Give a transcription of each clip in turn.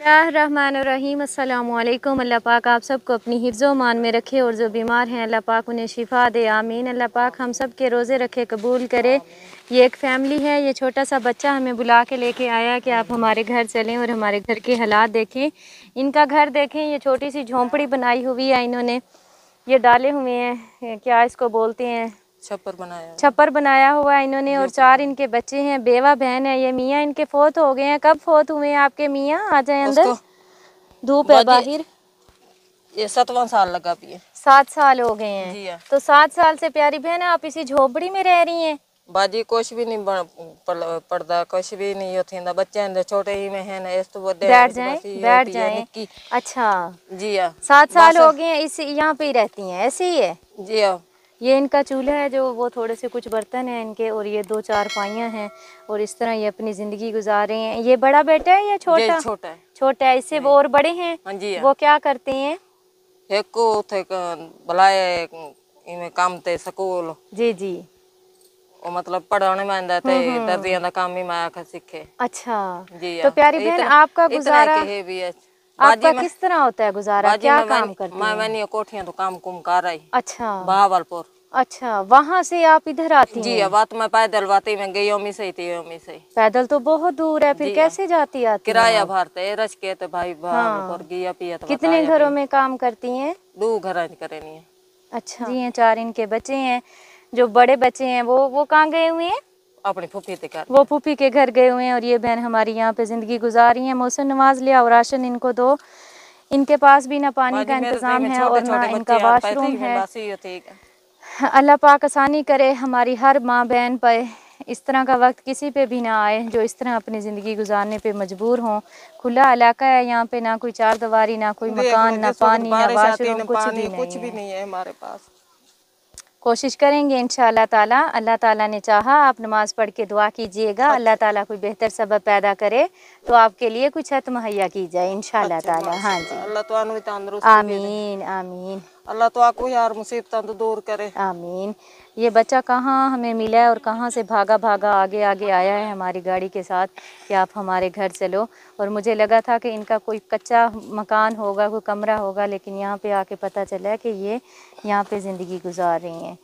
बिस्मिल्लाहिर्रहमानिर्रहीम अस्सलामुअलैकुम। अल्लाह पाक आप सबको अपनी हिफ्ज़ो मान में रखे और जो बीमार हैं अल्लाह पाक उन्हें शिफा दे, आमीन। अल्लाह पाक हम सब के रोज़े रखे कबूल करे। ये एक फ़ैमिली है, ये छोटा सा बच्चा हमें बुला के लेके आया कि आप हमारे घर चलें और हमारे घर के हालात देखें। इनका घर देखें, ये छोटी सी झोंपड़ी बनाई हुई है इन्होंने, ये डाले हुए हैं, क्या इसको बोलते हैं, छप्पर बनाया हुआ है इन्होंने। और 4 इनके बच्चे हैं, बेवा बहन है। ये मियाँ इनके फोत हो गए हैं। कब फोत हुए हैं आपके मियाँ? आ जाए अंदर, धूप है बाहर। ये 7वां साल लगा भी है। 7 साल हो गए हैं। तो 7 साल से प्यारी बहन आप इसी झोपड़ी में रह रही हैं? बाजी कुछ भी नहीं पड़ता, कुछ भी नहीं होता। बच्चे छोटे ही में है ना, इस तो बैठ जाएं। अच्छा जी हाँ, 7 साल हो गए हैं। इस यहाँ पे ही रहती हैं, ऐसे ही है जी हाँ। ये इनका चूल्हा है, जो वो थोड़े से कुछ बर्तन हैं इनके, और ये 2 चारपाइयाँ हैं, और इस तरह ये अपनी ज़िंदगी गुजार रहे हैं। ये बड़ा बेटा है या छोटा? छोटा है। इससे वो और बड़े हैं? जी वो क्या करते हैं? एक को बुलाए काम ते स्कूल जी जी, वो मतलब पढ़ाने में आंदा थे, दर्जियां दा काम ही मैं आकर सीखे। अच्छा जी तो प्यारी बहन आपका गुजारा आपका किस तरह होता है गुजारा? क्या काम करती हैं? मैं कोठियां तो काम कुम कर रही। अच्छा बहावलपुर। अच्छा, वहाँ से आप इधर आती जी हैं? बात मैं पैदल बाती में गई ओमी से थी, ओमी से। पैदल तो बहुत दूर है, फिर कैसे जाती आती किराया हैं? भरते रच के तो भाई बहावलपुर गया पिया तो कितने घरों में काम करती हैं? 2 घर करे नहीं है। अच्छा जी, 4 इनके बच्चे हैं। जो बड़े बच्चे हैं वो कहाँ गए हुए हैं? अपनी फूफी के घर। वो फूफी के घर गए हुए हैं। और ये बहन हमारी यहाँ पे ज़िंदगी गुजार रही है। मौसम नमाज लिया और राशन इनको दो। इनके पास भी ना पानी का इंतज़ाम है और ना इनका वाशरूम है। अल्लाह पाक आसानी करे हमारी हर माँ बहन पर, इस तरह का वक्त किसी पे भी ना आए जो इस तरह अपनी ज़िंदगी गुजारने पे मजबूर हों। खुला इलाका है यहाँ पे, ना कोई चारदीवारी, ना कोई मकान, ना पानी, ना वाशरूम, कुछ भी नहीं है हमारे पास। कोशिश करेंगे इंशाअल्लाह ताला। अल्लाह ताला ने चाहा आप नमाज पढ़ के दुआ कीजिएगा, अल्लाह ताला कोई बेहतर सबब पैदा करे तो आपके लिए कुछ छत मुहैया की जाए इंशाअल्लाह ताला। हाँ जी, अल्लाह तो आमीन आमीन। अल्लाह तो आपको यार मुसीबत तो दूर करे, आमीन। ये बच्चा कहाँ हमें मिला है और कहाँ से भागा भागा आगे आगे आया है हमारी गाड़ी के साथ कि आप हमारे घर चलो। और मुझे लगा था कि इनका कोई कच्चा मकान होगा, कोई कमरा होगा, लेकिन यहाँ पे आके पता चला कि ये यहाँ पे ज़िंदगी गुजार रही हैं।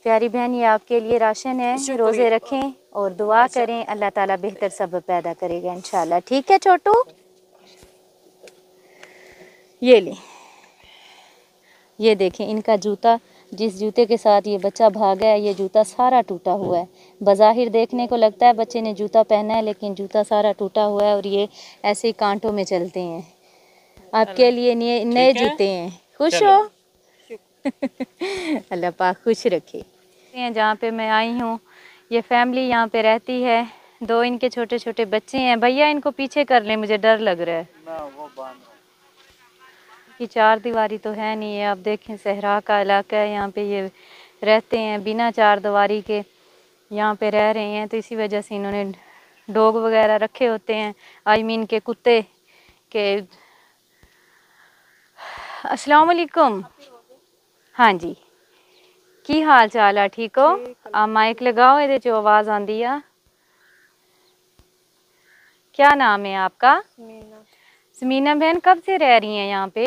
प्यारी बहन ये आपके लिए राशन है, रोज़े रखें और दुआ करें, अल्लाह ताला बेहतर सबब पैदा करेगा इंशाल्लाह। ठीक है छोटू, ये लें, ये देखें इनका जूता, जिस जूते के साथ ये बच्चा भागा है, ये जूता सारा टूटा हुआ है। बज़ाहिर देखने को लगता है बच्चे ने जूता पहना है, लेकिन जूता सारा टूटा हुआ है और ये ऐसे ही कांटों में चलते हैं। आपके लिए नए जूते हैं, खुश हो? अल्लाह पाक खुश रखे। जहाँ पे मैं आई हूँ ये फैमिली यहाँ पे रहती है, 2 इनके छोटे छोटे बच्चे हैं। भैया इनको पीछे कर लें, मुझे डर लग रहा है। ये 4 दीवारी तो है नहीं है, आप देखें सहरा का इलाका है, यहाँ पे ये रहते हैं बिना 4 दीवारी के, यहाँ पे रह रहे हैं। तो इसी वजह से इन्होंने डॉग वगैरह रखे होते हैं, आई मीन के कुत्ते के। अस्सलाम वालेकुम। हाँ जी, की हाल चाल है? ठीक हो? आप माइक लगाओ, ये जो आवाज़ आती है। क्या नाम है आपका? समीना बहन कब से रह रही हैं यहाँ पे?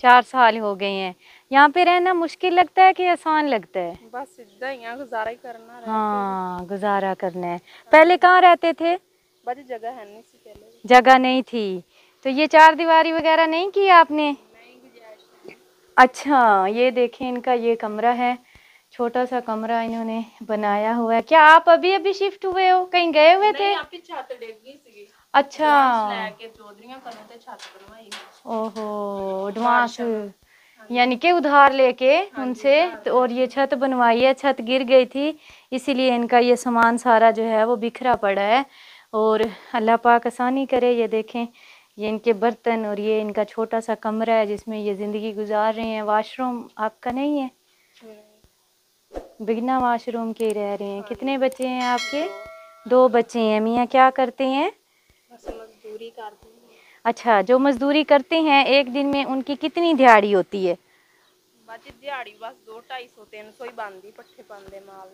4 साल हो गए हैं। यहाँ पे रहना मुश्किल लगता है कि आसान लगता है? बस यहाँ गुजारा ही करना है। हाँ गुजारा करना है। पहले कहाँ रहते थे? जगह है नहीं थी, पहले जगह नहीं थी, तो ये 4 दीवारी वगैरह नहीं की आपने? अच्छा, ये देखें इनका ये कमरा है, छोटा सा कमरा इन्होंने बनाया हुआ है। क्या आप अभी अभी शिफ्ट हुए हो, कहीं गए हुए थे? अच्छा, ओहो एडवांस, यानी कि उधार लेके उनसे तो, और ये छत बनवाई है, छत गिर गई थी इसीलिए इनका ये सामान सारा जो है वो बिखरा पड़ा है। और अल्लाह पाक आसानी करे। ये देखें ये इनके बर्तन और ये इनका छोटा सा कमरा है जिसमें ये ज़िंदगी गुजार रहे हैं। वाशरूम आपका नहीं है? बिना वाशरूम के ही रह रहे हैं। कितने बच्चे हैं आपके? 2 बच्चे हैं। मियाँ क्या करते हैं? मजदूरी करते हैं। अच्छा, जो मजदूरी करते हैं एक दिन में उनकी कितनी दिहाड़ी होती है? दिहाड़ी बस 200-250 300 ही बनती, पट्ठे पांदे माल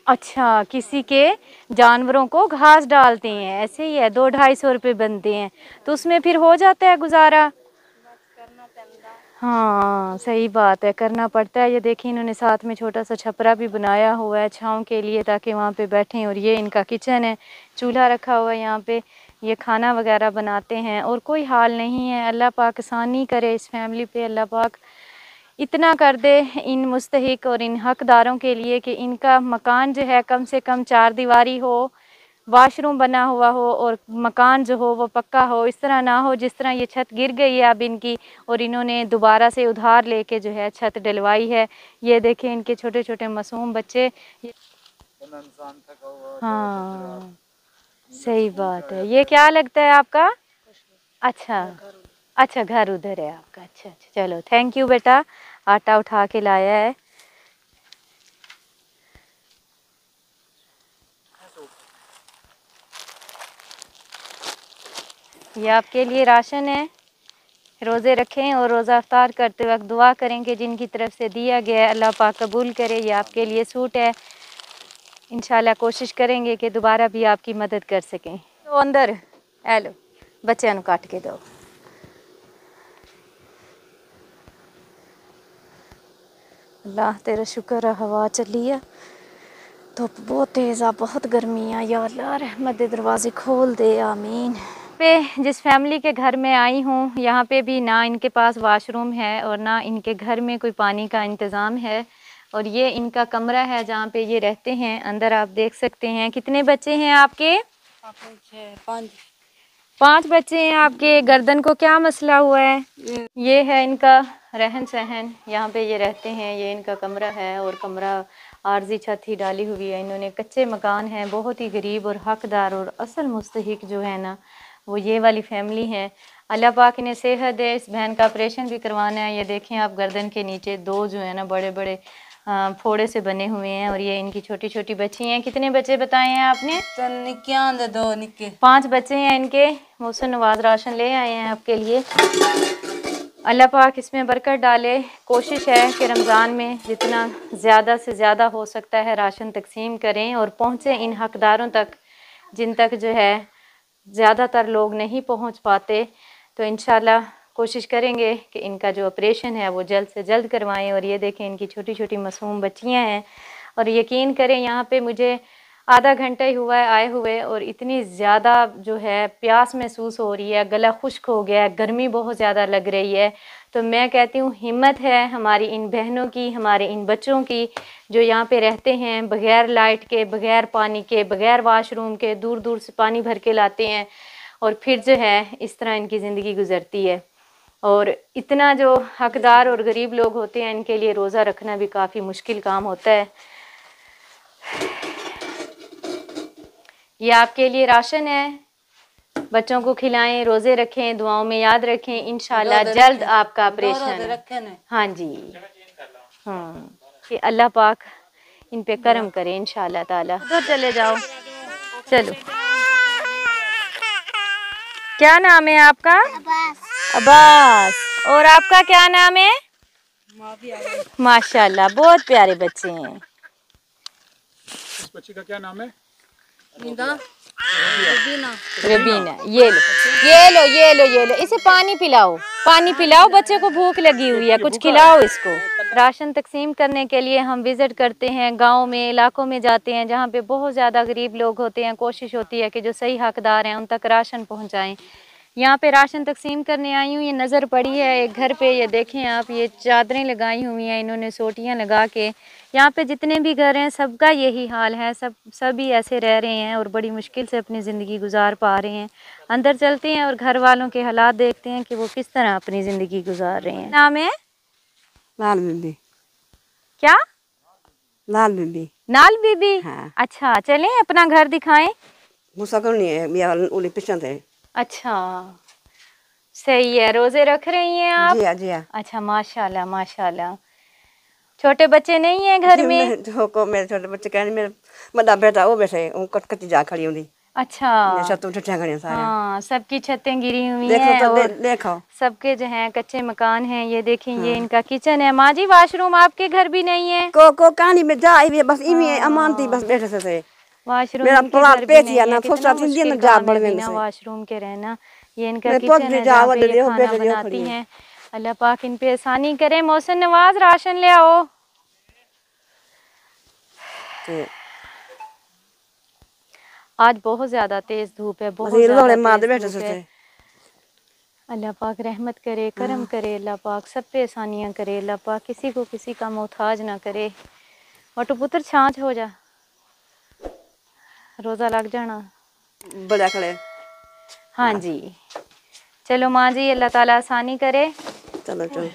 अच्छा, किसी के जानवरों को घास डालते हैं, ऐसे ही है। 200-250 रुपये बनते हैं, तो उसमें फिर हो जाता है गुजारा। हाँ सही बात है, करना पड़ता है। ये देखिए इन्होंने साथ में छोटा सा छपरा भी बनाया हुआ है छाँव के लिए, ताकि वहाँ पे बैठें। और ये इनका किचन है, चूल्हा रखा हुआ है यहाँ पे, ये खाना वगैरह बनाते हैं। और कोई हाल नहीं है, अल्लाह पाक आसानी करे इस फैमिली पे, अल्लाह पाक इतना कर दे इन मुस्तहिक और इन हकदारों के लिए कि इनका मकान जो है कम से कम 4 दीवारी हो, वाशरूम बना हुआ हो, और मकान जो हो वो पक्का हो। इस तरह ना हो जिस तरह ये छत गिर गई है अब इनकी, और इन्होंने दोबारा से उधार लेके जो है छत डलवाई है। ये देखें इनके छोटे छोटे मासूम बच्चे। हाँ सही बात है। ये क्या लगता है आपका? अच्छा अच्छा, घर उधर है आपका। अच्छा अच्छा, चलो थैंक यू बेटा, आटा उठा के लाया है। ये आपके लिए राशन है, रोज़े रखें और रोज़ा अफ्तार करते वक्त दुआ करें कि जिनकी तरफ से दिया गया है अल्लाह पाक कबूल करे। ये आपके लिए सूट है, इंशाल्लाह कोशिश करेंगे कि दोबारा भी आपकी मदद कर सकें। तो अंदर लो, बच्चों को काट के दो। अल्लाह तेरा शुक्र है, हवा चली है, धुप बहुत तेज़ आ, बहुत गर्मी है। या अल्लाह रहमत दे, दरवाजे खोल दे, आमीन। पे जिस फैमिली के घर में आई हूँ, यहाँ पे भी ना इनके पास वाशरूम है और ना इनके घर में कोई पानी का इंतज़ाम है। और ये इनका कमरा है जहाँ पे ये रहते हैं। अंदर आप देख सकते हैं। कितने बच्चे हैं आपके? 5 बच्चे हैं आपके। गर्दन को क्या मसला हुआ है? ये है इनका रहन सहन, यहाँ पे ये रहते हैं। ये इनका कमरा है, और कमरा आर्जी छत ही डाली हुई है इन्होंने। कच्चे मकान हैं, बहुत ही गरीब और हकदार और असल मुस्तहिक जो है ना वो ये वाली फैमिली है। अल्लाह पाक इन्हें सेहत दे। इस बहन का ऑपरेशन भी करवाना है। ये देखें आप, गर्दन के नीचे 2 जो है ना बड़े बड़े फोड़े से बने हुए हैं। और ये इनकी छोटी छोटी बच्ची हैं। कितने बच्चे बताए हैं आपने? 5 बच्चे हैं इनके। मोहसिन नवाज राशन ले आए हैं आपके लिए। अल्लाह पाक इसमें बरकत डाले। कोशिश है कि रमज़ान में जितना ज़्यादा से ज़्यादा हो सकता है राशन तकसीम करें और पहुँचे इन हकदारों तक, जिन तक जो है ज़्यादातर लोग नहीं पहुँच पाते। तो इंशाल्लाह कोशिश करेंगे कि इनका जो ऑपरेशन है वो जल्द से जल्द करवाएं। और ये देखें इनकी छोटी छोटी मासूम बच्चियां हैं। और यकीन करें यहाँ पे मुझे आधा घंटा ही हुआ है आए हुए, और इतनी ज़्यादा जो है प्यास महसूस हो रही है, गला खुश्क हो गया है, गर्मी बहुत ज़्यादा लग रही है। तो मैं कहती हूँ हिम्मत है हमारी इन बहनों की, हमारे इन बच्चों की, जो यहाँ पे रहते हैं बग़ैर लाइट के, बग़ैर पानी के, बग़ैर वाशरूम के, दूर दूर से पानी भर के लाते हैं, और फिर जो है इस तरह इनकी ज़िंदगी गुजरती है। और इतना जो हकदार और गरीब लोग होते हैं इनके लिए रोज़ा रखना भी काफ़ी मुश्किल काम होता है। ये आपके लिए राशन है, बच्चों को खिलाएं, रोज़े रखें, दुआओं में याद रखें। इंशाल्लाह जल्द आपका ऑपरेशन। हाँ जी, हाँ, कि अल्लाह पाक इन पे करम करे इंशाल्लाह ताला। उधर चले जाओ, चलो। क्या नाम है आपका? अब्बास। और आपका क्या नाम है? माशाल्लाह, बहुत प्यारे बच्चे हैं। इस बच्ची का क्या नाम है? रबीना। ये लो ये लो ये लो ये लो, इसे पानी पिलाओ, पानी पिलाओ, बच्चे को भूख लगी हुई है, कुछ खिलाओ इसको। राशन तकसीम करने के लिए हम विज़िट करते हैं, गांव में, इलाकों में जाते हैं जहां पे बहुत ज़्यादा गरीब लोग होते हैं। कोशिश होती है कि जो सही हकदार हैं उन तक राशन पहुंचाएं। यहाँ पे राशन तकसीम करने आई हूँ। ये नज़र पड़ी है एक घर पे, ये देखें आप, ये चादरें लगाई हुई हैं इन्होंने सोटियाँ लगा के। यहाँ पे जितने भी घर हैं सबका यही हाल है, सभी ऐसे रह रहे हैं और बड़ी मुश्किल से अपनी ज़िंदगी गुजार पा रहे हैं। अंदर चलते हैं और घर वालों के हालात देखते हैं कि वो किस तरह अपनी ज़िंदगी गुजार रहे हैं। नाम है लाल बीबी। क्या? लाल बीबी। नाल बीबी। हाँ। अच्छा, चलें अपना घर दिखाएं। नहीं है, मेरा उली पसंद है। अच्छा, सही है। रोज़े रख रही हैं आप? जी जी। अच्छा, माशाल्लाह माशाल्लाह। छोटे बच्चे नहीं हैं घर में? जो को मेरे छोटे बच्चे कहने, मेरा बड़ा बेटा वो बैठे, वो कट जा खड़ी होंगी। अच्छा, ये छत उठा गए सारे। हाँ, सबकी छतें गिरी हुई देखो हैं तो और देखो सबके जो हैं कच्चे मकान हैं। ये देखें, ये इनका किचन है। माँ जी, वॉशरूम आपके घर भी नहीं है? को कहानी में जा भी बस इमी अमानती बस बैठे से वॉशरूम मेरा इनके प्लाट घर भी पेट नहीं या है। ना कितना सोचा तीन दिन मुश्किल जा काम है बड़वे बिना से वॉशरूम के रहना। ये इनका मैं किचन है जा जहाँ वड पे ये देखो खाना बैठे देखो बनाती खड़ी हैं। अल्लाह पाक इन पे आसानी करे। मोहसिन नवाज, राशन ले आओ। ते आज बहुत ज़्यादा तेज़ धूप है, बस बहुत ये ज़्यादा लोड़े मार तेज़ बैठे धूप है। से अल्लाह पाक रहमत करे, करम करे। अल्लाह पाक सब पे आसानियाँ करे। अल्लाह पाक किसी को किसी का मोहताज ना करे। वटू पुत्र छाँच हो जा, रोज़ा लग जाना। बड़ा खड़े। हाँ जी, चलो माँ जी, अल्लाह ताला आसानी करे। चलो चलो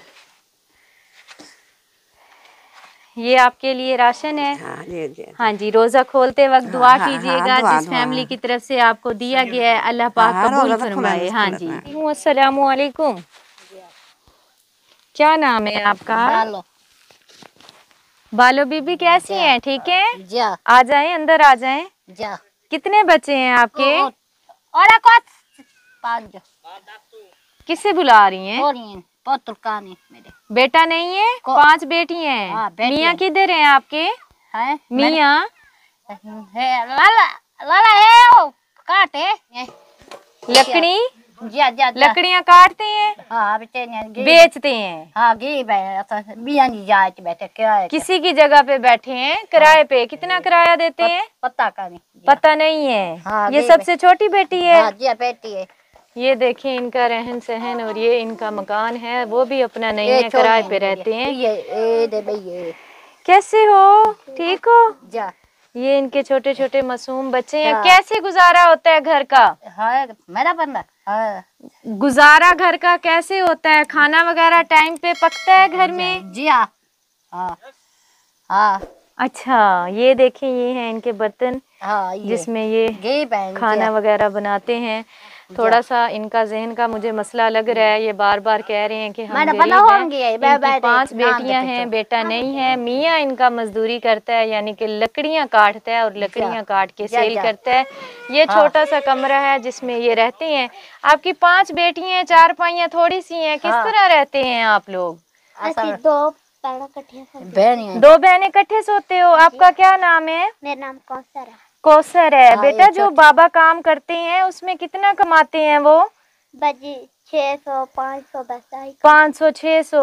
ये आपके लिए राशन है। हाँ जी हाँ जी, रोज़ा खोलते वक्त दुआ हाँ, कीजिएगा दुआ, जिस दुआ। फैमिली की तरफ से आपको दिया गया है, अल्लाह पाक हाँ, कबूल रोज़ा तो फरमाए। खुला हाँ है, जी। खुला अस्सलामु अलैकुम। क्या नाम है आपका? हेलो बालो बीबी, कैसी हैं? ठीक है, जा आ जाएं, अंदर आ जाएं। जा कितने बच्चे हैं आपके? और कुछ पाँच किससे बुला रही हैं? और ये पुत्र कानी मेरे बेटा नहीं है? 5 बेटी हैं। हाँ, बेटी मियाँ हैं। किधर हैं आपके? है मियाँ है लाला लाला है ओ काटे लकड़ी जा जा जा लकड़ियाँ काटते हैं, हाँ बेटे ने बेचते हैं। हाँ गी भाई बिया नहीं जाए बैठे किराए किसी की जगह पे बैठे हैं किराए पे। कितना किराया देते हैं? पता का नहीं पता नहीं है। हाँ, ये गई सबसे छोटी बेटी है। हाँ जी बेटी है ये देखें इनका रहन सहन, और ये इनका मकान है, वो भी अपना नहीं ये है, किराए पे रहते हैं। ये दे भैया कैसे हो? ठीक हो? जा ये इनके छोटे छोटे मासूम बच्चे हैं। हाँ। कैसे गुजारा होता है घर का? हाँ मेरा बंदा हाँ गुजारा घर का कैसे होता है? खाना वगैरह टाइम पे पकता है घर में? जी हाँ हाँ हाँ अच्छा, ये देखें, ये हैं इनके बर्तन हाँ ये जिसमें ये गे बहन खाना वगैरह बनाते हैं। थोड़ा सा इनका जहन का मुझे मसला लग रहा है। ये बार बार कह रहे हैं कि हम मैंने गरीब पता हैं। होंगे, इनकी 5 बेटियां हैं, बेटा नहीं है। मियाँ इनका मजदूरी करता है, यानी कि लकड़ियां काटता है और लकड़ियां काट के सेल करता है। ये छोटा सा कमरा है जिसमें ये रहते हैं। आपकी 5 बेटियां हैं, 4 पाइयां थोड़ी सी हैं, किस तरह रहते हैं आप लोग? दो बहनें इकट्ठे सोते हो। आपका क्या नाम है? मेरा नाम कौसर है। कौसर है। बेटा, जो बाबा काम करते हैं उसमें कितना कमाते हैं वो? बजी 600 500 बस आई 500 600।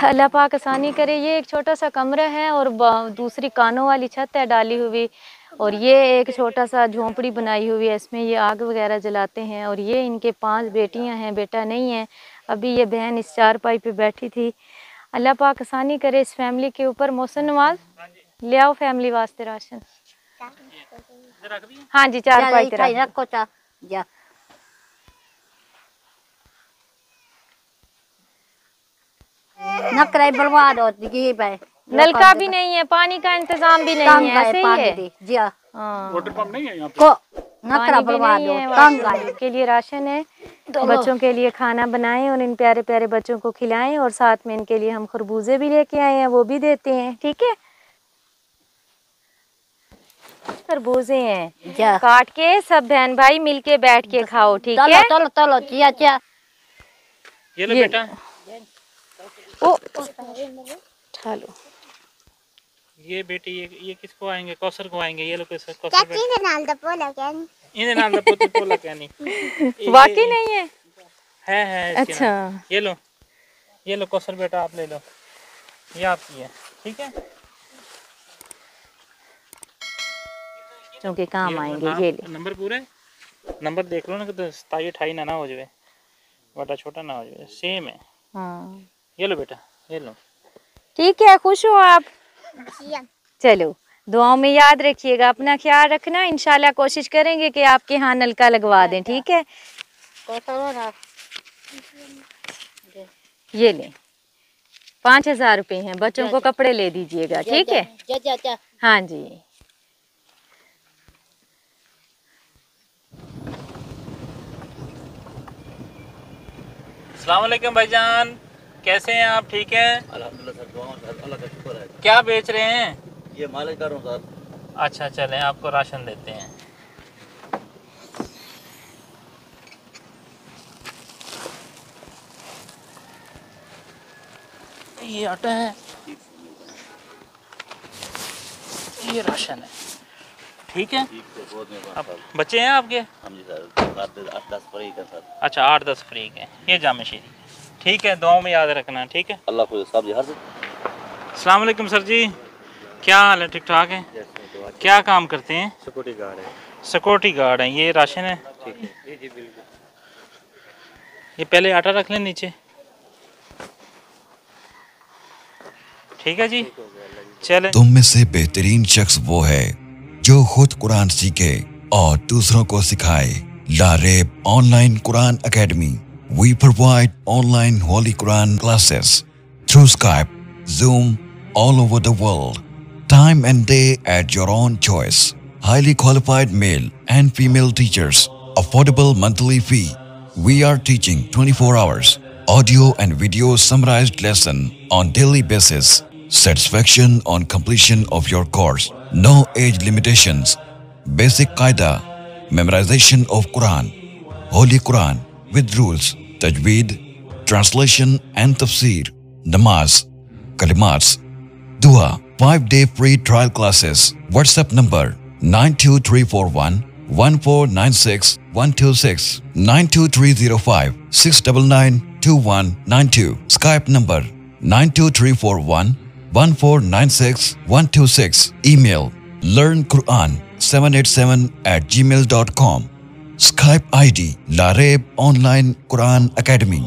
अल्लाह पाक आसानी करे। ये एक छोटा सा कमरा है और दूसरी कानों वाली छत है डाली हुई, और ये एक छोटा सा झोंपड़ी बनाई हुई है, इसमें ये आग वगैरह जलाते हैं। और ये इनके 5 बेटियां हैं, बेटा नहीं है। अभी ये बहन इस चारपाई पे बैठी थी। अल्लाह पाक आसानी करे इस फैमिली के ऊपर। मोहसिन नवाज, ले आओ फैमिली वास्ते राशन। हाँ जी, चारपाई पे रखो। जा नकराई बर्बाद होती है। नलका भी नहीं है, पानी का इंतजाम भी नहीं है, ऐसे ही है। जी हाँ वाटर पंप नहीं है यहाँ पे? को पानी नकरा भी बर्बाद नहीं हो है। तंग वॉशरूम के लिए राशन है, बच्चों के लिए खाना बनाएं और इन प्यारे प्यारे बच्चों को खिलाएं, और साथ में इनके लिए हम खरबूजे भी लेके आए हैं, वो भी देते हैं। ठीक है, खरबूजे हैं, काट के सब बहन भाई मिलके बैठ के खाओ। ठीक है, चलो चलो चिया चिया ये लो बेटा, ओ उठा लो। ये बेटी ये किसको आएंगे? कौसर को आएंगे। ये लोग कौसर बेटा नाल द पोला कैन इन्हें नाम दा पोती पोला क्या नहीं वाकई नहीं है? है अच्छा, ये लो कौसर बेटा, आप ले लो, ये आपकी है। ठीक है, क्योंकि काम आएंगे। ये ले नंबर पूरे नंबर देख लो ना, कि 27 28 ना हो जाए, बड़ा छोटा ना हो जाए, सेम है। हाँ, ये लो बेटा, ये लो। ठीक है, खुश हो आप? चलो, दुआओं में याद रखिएगा, अपना ख्याल रखना। इंशाल्लाह कोशिश करेंगे कि आपके यहाँ नलका लगवा दें। ठीक है, ये लें, 5000 रुपये हैं, बच्चों को कपड़े ले दीजिएगा। ठीक है, हाँ जी। अस्सलाम वालेकुम भाईजान, कैसे हैं आप? ठीक हैं? अल्हम्दुलिल्लाह सर, दुआ अल्लाह का शुक्र है। क्या बेच रहे हैं? ये मालिक कर रहा हूँ सर। अच्छा, चलें आपको राशन देते हैं। ये आटा है, ये राशन है। ठीक है। अब बच्चे हैं आपके? हम जी सर 8-10 फ्री का सर। अच्छा 8-10 फ्री के। ये जामे शीरी। ठीक है, दुआओं में याद रखना। ठीक है। अल्लाह खुद साहब जी हर से। अस्सलाम वालेकुम सर जी, क्या हाल है? ठीक ठाक है। क्या काम करते हैं? सिक्योरिटी गार्ड है। सिक्योरिटी गार्ड है। ये राशन है। ठीक है जी जी बिल्कुल। ये पहले आटा रख लें नीचे। ठीक है जी, चलें। तुम में से बेहतरीन शख्स वो है जो खुद कुरान सीखे और दूसरों को सिखाए। Laraib online Quran academy. We provide online Holy Quran classes through Skype, Zoom, all over the world. Time and day at your own choice. Highly qualified male and female teachers. Affordable monthly fee. We are teaching 24 hours. Audio and video summarized lesson on daily basis. Satisfaction on completion of your course. No age limitations. Basic Qaida. Memorization of Quran. Holy Quran with rules, tajweed, translation and tafsir, namaz, kalimats, dua, 5-day free trial classes. WhatsApp number 92341 1496 126 92305 699 2192. Skype number 92341 1496 126. Email learnquran787@gmail.com. Skype ID Lareeb Online Quran Academy.